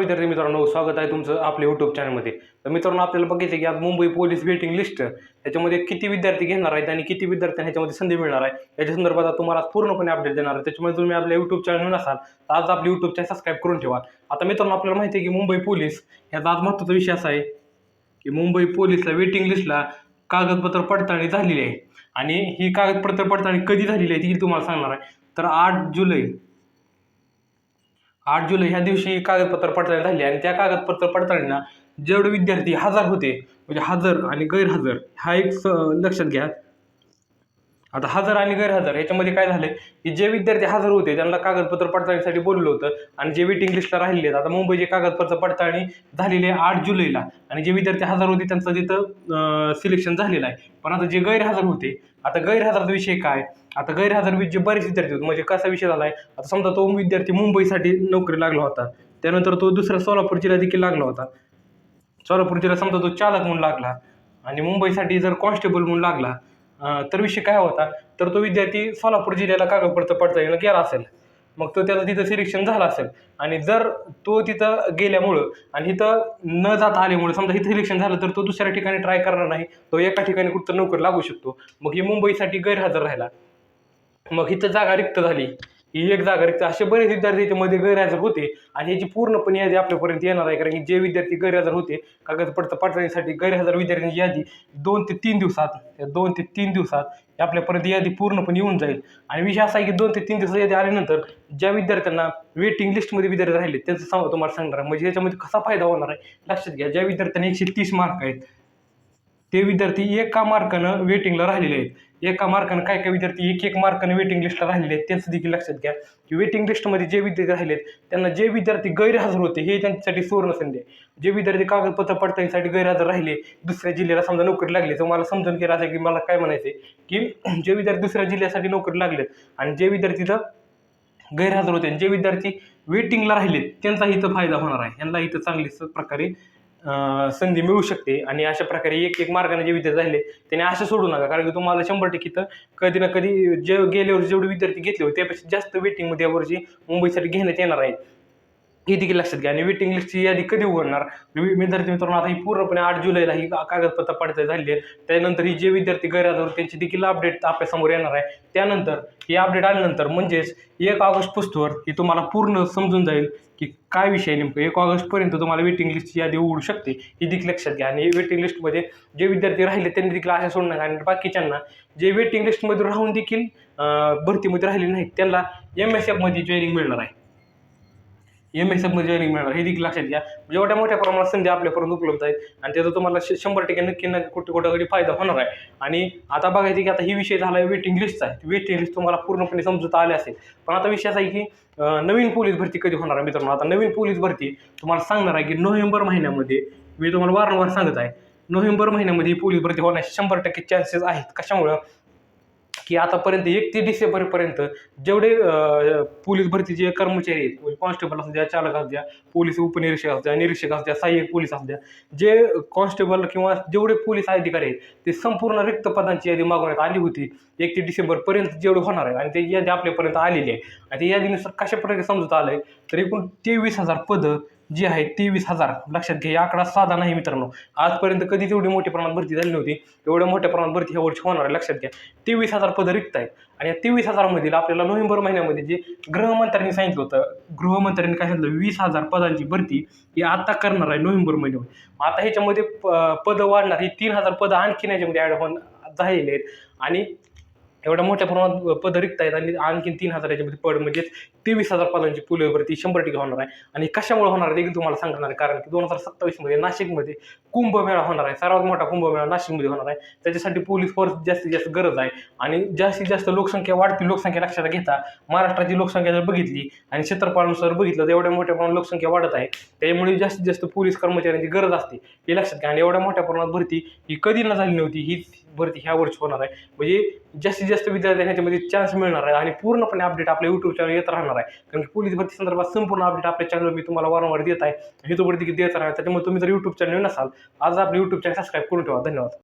विद्यार्थी मित्रांनो, स्वागत आहे तुमचं आपल्या यूट्यूब चॅनलमध्ये. तर मित्रांनो, आपल्याला बघायचं की आज मुंबई पोलीस वेटिंग लिस्ट त्याच्यामध्ये किती विद्यार्थी घेणार आहेत आणि किती विद्यार्थ्यांना ह्याच्यामध्ये संधी मिळणार आहे याच्या संदर्भात आज तुम्हाला पूर्णपणे अपडेट देणार आहे. त्याच्यामुळे तुम्ही आपल्या यूट्यूब चॅनल नसाल तर आज आपल्या यूट्यूब चॅनल सबस्क्राईब करून ठेवा. आता मित्रांनो, आपल्याला माहिती आहे की मुंबई पोलीस याचा आज महत्त्वाचा विषय असा आहे की मुंबई पोलीसला वेटिंग लिस्टला कागदपत्र पडताळणी झालेली आहे आणि ही कागदपत्र पडताळणी कधी झालेली आहे ती तुम्हाला सांगणार आहे. तर 8 जुलै ह्या दिवशी कागदपत्र पडताळणी झाली आणि त्या कागदपत्र पडताळणीला जेवढे विद्यार्थी हजर होते म्हणजे हजर आणि गैरहजर हा एक लक्षात घ्या. आता हजर आणि गैरहजर याच्यामध्ये काय झालंय की जे विद्यार्थी हजर होते त्यांना कागदपत्र पडताळणीसाठी बोलवलं होतं आणि जे वेटिंग लिस्टला राहिलेले आहेत आता मुंबईचे कागदपत्र पडताळणी झालेली आहे 8 जुलैला आणि जे विद्यार्थी हजर होते त्यांचं तिथं सिलेक्शन झालेलं आहे. पण आता जे गैरहजर होते, आता गैरहजरचा विषय काय, आता गैरहजर जे बरेच विद्यार्थी होते म्हणजे कसा विषय झालाय, आता समजा तो विद्यार्थी मुंबईसाठी नोकरी लागला होता, त्यानंतर तो दुसऱ्या सोलापूर जिल्हा देखील लागला होता. सोलापूर जिल्हा समजा तो चालक म्हणून लागला आणि मुंबईसाठी जर कॉन्स्टेबल म्हणून लागला तर विषय काय होता, तर तो विद्यार्थी सोलापूर जिल्ह्याला कागदपत्र पडताळणीला गेला असेल, मग तो त्याचं तिथं सिलेक्शन झालं असेल आणि जर तो तिथं गेल्यामुळं आणि इथं न जाता आल्यामुळे समजा इथं सिलेक्शन झालं तर तो दुसऱ्या ठिकाणी ट्राय करणार नाही, तो एका ठिकाणी कुठं नोकरी लागू शकतो. मग ही मुंबईसाठी गैरहजर राहिला, मग इथं जागा रिक्त झाली, ही एक जागा रिक्त, असे बरेच विद्यार्थी याच्यामध्ये गैरहजर होते आणि याची पूर्णपणे यादी आपल्यापर्यंत येणार आहे. कारण की जे विद्यार्थी गैरहजर होते कागदपत्र पडताळणीसाठी गैरहजर विद्यार्थ्यांची यादी 2 ते 3 दिवसात आपल्यापर्यंत यादी पूर्णपणे येऊन जाईल. आणि विषय असा आहे की 2 ते 3 दिवसात यादी आल्यानंतर ज्या विद्यार्थ्यांना वेटिंग लिस्टमध्ये विद्यार्थी राहिले त्यांचं तुम्हाला सांगणार आहे. म्हणजे याच्यामध्ये कसा फायदा होणार आहे लक्षात घ्या. ज्या विद्यार्थ्यांना 130 मार्क आहेत ते विद्यार्थी एका मार्कानं वेटिंगला राहिलेले आहेत. एका मार्कानं काय विद्यार्थी 1 मार्कानं वेटिंग लिस्टला राहिलेले आहेत त्यांचं देखील लक्षात घ्या की वेटिंग लिस्टमध्ये जे विद्यार्थी राहिलेत त्यांना जे विद्यार्थी गैरहजर होते हे त्यांच्यासाठी सुवर्ण संधी आहे. जे विद्यार्थी कागदपत्र पडताळणीसाठी गैरहजर राहिले, दुसऱ्या जिल्ह्याला समजा नोकरी लागली, तर मला समजून गेलं असं की मला काय म्हणायचं की जे विद्यार्थी दुसऱ्या जिल्ह्यासाठी नोकरी लागलेत आणि जे विद्यार्थी इथं गैरहजर होते आणि जे विद्यार्थी वेटिंगला राहिलेत त्यांचा इथं फायदा होणार आहे. यांना इथं चांगली प्रकारे संधी मिळू शकते. आणि अशा प्रकारे एक मार्गाने जे विद्यार्थी राहिले त्याने असं सोडू नका, कारण की तुम्हाला 100% इथं कधी ना कधी जे गेल्या वर्षी जेवढे विद्यार्थी घेतले होते त्यापेक्षा जास्त वेटिंगमध्ये यावर्षी मुंबईसाठी घेण्यात येणार आहे, हे देखील लक्षात घ्या. आणि वेटिंग लिस्टची यादी कधी उघडणार विद्यार्थी मित्रांनो, आता ही पूर्णपणे 8 जुलैला ही कागदपत्र पडताळणी झाली आहे. त्यानंतर ही जे विद्यार्थी गैरहजर त्यांची देखील अपडेट आपल्यासमोर येणार आहे. त्यानंतर ही अपडेट आल्यानंतर म्हणजेच 1 ऑगस्ट पुस्तवर ही तुम्हाला पूर्ण समजून जाईल की काय विषय नेमकं. 1 ऑगस्टपर्यंत तुम्हाला वेटिंग लिस्टची यादी उघडू शकते, ही देखील लक्षात घ्या. आणि वेटिंग लिस्टमध्ये जे विद्यार्थी राहिले त्यांनी देखील अशा सोडू नका. आणि बाकीच्यांना जे वेटिंग लिस्टमध्ये राहून देखील भरतीमध्ये राहिले नाहीत त्यांना MSFमध्ये जॉईनिंग मिळणार आहे. MSFमध्ये जॉईनिंग मिळणार हे देखील लक्षात घ्या. एवढ्या मोठ्या प्रमाणात संधी आपल्यापर्यंत उपलब्ध आहेत आणि त्याचा तुम्हाला 100% नक्की ना कुठे फायदा होणार आहे. आणि आता बघायचं की आता ही विषय झाला आहे वेटिंग लिस्टचा. वेटिंग लिस्ट तुम्हाला पूर्णपणे समजता आले असेल. पण आता विषय असा आहे की नवीन पोलीस भरती कधी होणार आहे मित्रांनो. आता नवीन पोलीस भरती तुम्हाला सांगणार आहे की नोव्हेंबर महिन्यामध्ये, मी तुम्हाला वारंवार सांगत आहे, नोव्हेंबर महिन्यामध्ये ही पोलीस भरती होण्याचे 100% चान्सेस आहेत. कशामुळं की आतापर्यंत 31 डिसेंबरपर्यंत जेवढे पोलीस भरतीचे कर्मचारी आहेत, म्हणजे कॉन्स्टेबल असू द्या, चालक असू द्या, पोलीस उपनिरीक्षक असू द्या, निरीक्षक असू द्या, सहाय्यक पोलीस असू द्या, जे कॉन्स्टेबल किंवा जेवढे पोलीस अधिकारी आहेत ते संपूर्ण रिक्त पदांची यादी मागवण्यात आली होती 31 डिसेंबरपर्यंत जेवढे होणार आहे. आणि ते यादी आपल्यापर्यंत आलेली आहे. आणि त्या यादीनुसार कशा प्रकारे समजत आलं आहे, तर एकूण 23,000 पदं जी आहेत 23,000 लक्षात घ्या. हा आकडा साधा नाही मित्रांनो. आजपर्यंत कधीच एवढी मोठ्या प्रमाणात भरती झाली नव्हती. एवढ्या मोठ्या प्रमाणात भरती ह्या वर्षी होणार आहे लक्षात घ्या. 23,000 पदं रिक्त आहेत. आणि या 23,000 मधील आपल्याला नोव्हेंबर महिन्यामध्ये जे गृहमंत्र्यांनी सांगितलं होतं, गृहमंत्र्यांनी काय सांगितलं, 20,000 पदांची भरती ही आता करणार आहे नोव्हेंबर महिन्यामध्ये. आता ह्याच्यामध्ये पदं वाढणार, ही 3,000 पदं आणखीन याच्यामध्ये ॲड झालेले आहेत. आणि एवढ्या मोठ्या प्रमाणात पदं रिक्त आहेत आणि आणखीन 3,000 याच्यामध्ये पद म्हणजे 23,000 पदांची पोलीस भरती 100% होणार आहे. आणि कशामुळे होणार आहे देखील तुम्हाला सांगणार आहे, कारण की 2027 मध्ये नाशिकमध्ये कुंभमेळा होणार आहे. सर्वात मोठा कुंभमेळा नाशिकमध्ये होणार आहे. त्याच्यासाठी पोलीस फोर्स जास्तीत जास्त गरज आहे. आणि जास्तीत जास्त लोकसंख्या वाढती, लोकसंख्या लक्षात घेता महाराष्ट्राची लोकसंख्या जर बघितली आणि क्षेत्रफळानुसार बघितलं तर एवढ्या मोठ्या प्रमाणात लोकसंख्या वाढत आहे. त्यामुळे जास्तीत जास्त पोलीस कर्मचाऱ्यांची गरज असते, हे लक्षात घ्या. आणि एवढ्या मोठ्या प्रमाणात भरती ही कधी न झाली नव्हती, ही भरती ह्या वर्षी होणार आहे. म्हणजे जास्तीत जास्त विद्यार्थ्यांना ह्याच्यामध्ये चान्स मिळणार आहे. आणि पूर्णपणे अपडेट आपल्या यूट्यूब चॅनल येत राहणार आहे. कारण की पोलीस भरती संदर्भात संपूर्ण अपडेट आपल्या चॅनलवर मी तुम्हाला वारंवार देत आहे, हे तो देखील देत राहणार. त्याच्यामुळे तुम्ही जर यूट्यूब चॅनल नसाल आज आपल्या यूट्यूब चॅनल सबस्क्राईब करून ठेवा. धन्यवाद.